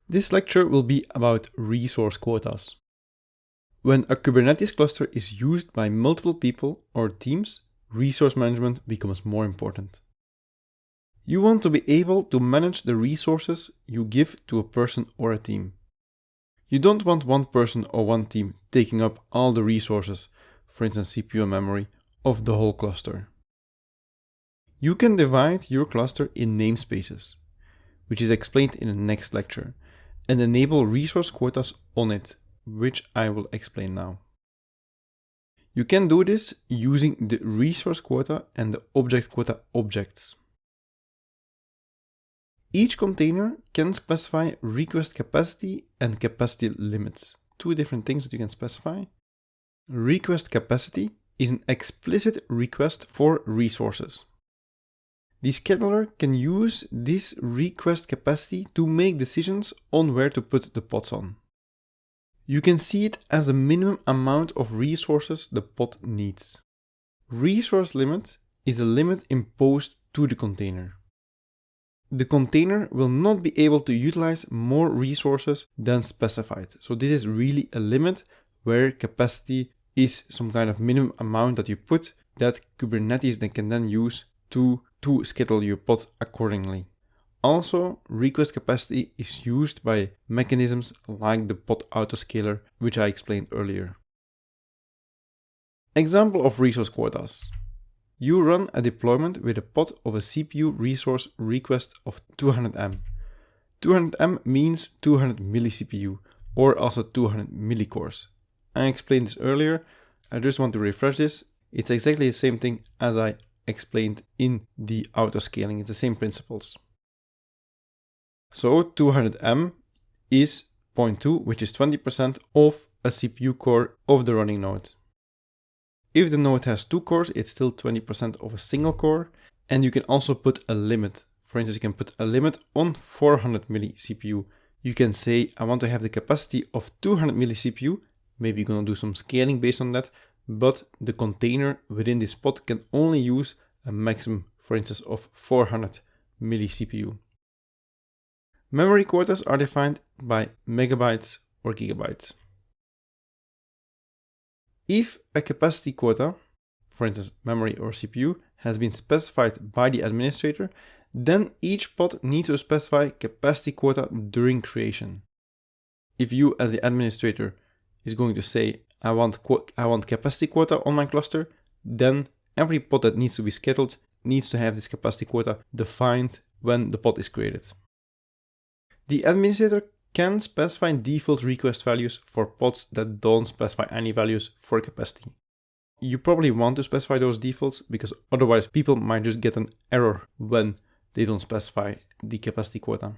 This lecture will be about resource quotas. When a Kubernetes cluster is used by multiple people or teams, resource management becomes more important. You want to be able to manage the resources you give to a person or a team. You don't want one person or one team taking up all the resources, for instance CPU and memory, of the whole cluster. You can divide your cluster in namespaces, which is explained in the next lecture, and enable resource quotas on it, which I will explain now. You can do this using the resource quota and the object quota objects. Each container can specify request capacity and capacity limits, two different things that you can specify. Request capacity is an explicit request for resources. The scheduler can use this request capacity to make decisions on where to put the pods on. You can see it as a minimum amount of resources the pod needs. Resource limit is a limit imposed to the container. The container will not be able to utilize more resources than specified. So this is really a limit where capacity is some kind of minimum amount that you put that Kubernetes can then use to schedule your pod accordingly. Also, request capacity is used by mechanisms like the pod autoscaler, which I explained earlier. Example of resource quotas. You run a deployment with a pod of a CPU resource request of 200M. 200M means 200 milli-CPU, or also 200 millicores. I explained this earlier, I just want to refresh this. It's exactly the same thing as I explained in the autoscaling, it's the same principles. So 200M is 0.2, which is 20% of a CPU core of the running node. If the node has 2 cores, it's still 20% of a single core, and you can also put a limit. For instance, you can put a limit on 400 milli CPU. You can say, I want to have the capacity of 200 milli CPU. Maybe you're going to do some scaling based on that, but the container within this pod can only use a maximum, for instance, of 400 milli CPU. Memory quotas are defined by megabytes or gigabytes. If a capacity quota, for instance memory or CPU, has been specified by the administrator, then each pod needs to specify capacity quota during creation. If you as the administrator is going to say, I want capacity quota on my cluster, then every pod that needs to be scheduled needs to have this capacity quota defined when the pod is created. The administrator can specify default request values for pods that don't specify any values for capacity. You probably want to specify those defaults because otherwise people might just get an error when they don't specify the capacity quota.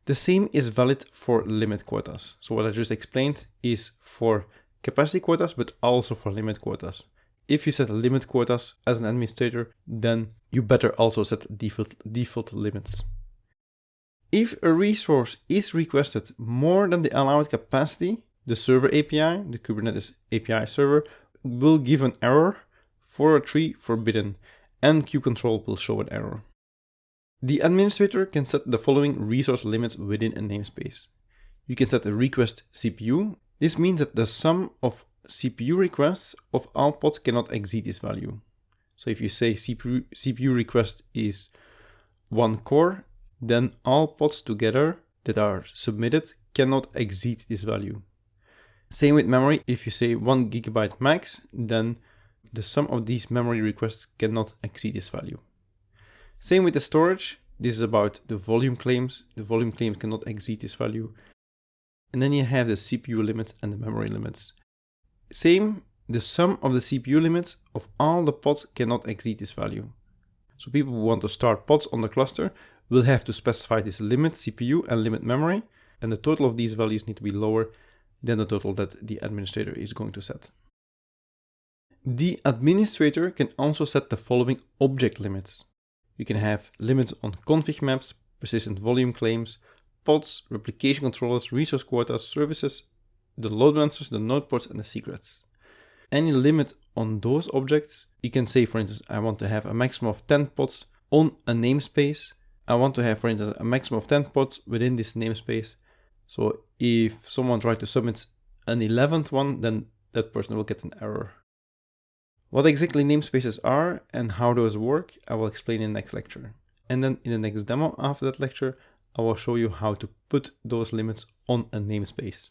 The same is valid for limit quotas. So what I just explained is for capacity quotas, but also for limit quotas. If you set limit quotas as an administrator, then you better also set default limits. If a resource is requested more than the allowed capacity, the server API, the Kubernetes API server, will give an error for a tree forbidden, and kubecontrol will show an error. The administrator can set the following resource limits within a namespace. You can set a request CPU. This means that the sum of CPU requests of all pods cannot exceed this value. So if you say CPU request is 1 core, then all pods together that are submitted cannot exceed this value. Same with memory. If you say 1 gigabyte max, then the sum of these memory requests cannot exceed this value. Same with the storage. This is about the volume claims. The volume claims cannot exceed this value. And then you have the CPU limits and the memory limits. Same, the sum of the CPU limits of all the pods cannot exceed this value. So people who want to start pods on the cluster will have to specify this limit CPU and limit memory, and the total of these values need to be lower than the total that the administrator is going to set. The administrator can also set the following object limits. You can have limits on config maps, persistent volume claims, pods, replication controllers, resource quotas, services, the load balancers, the node ports, and the secrets. Any limit on those objects, you can say, for instance, I want to have a maximum of 10 pods on a namespace. I want to have, for instance, a maximum of 10 pods within this namespace. So if someone tries to submit an 11th one, then that person will get an error. What exactly namespaces are and how those work, I will explain in the next lecture. And then in the next demo after that lecture, I will show you how to put those limits on a namespace.